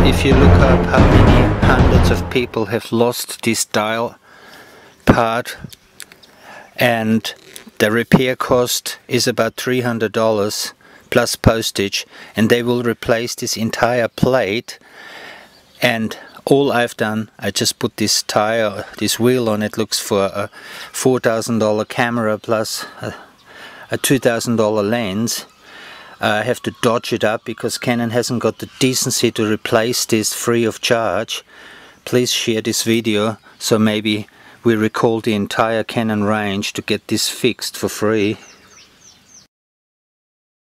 if you look up how many hundreds of people have lost this dial part, and the repair cost is about $300 plus postage, and they will replace this entire plate. And all I've done, I just put this tire, this wheel on it. Looks for a $4,000 camera plus a $2,000 lens. I have to dodge it up because Canon hasn't got the decency to replace this free of charge. Please share this video so maybe we recall the entire Canon range to get this fixed for free.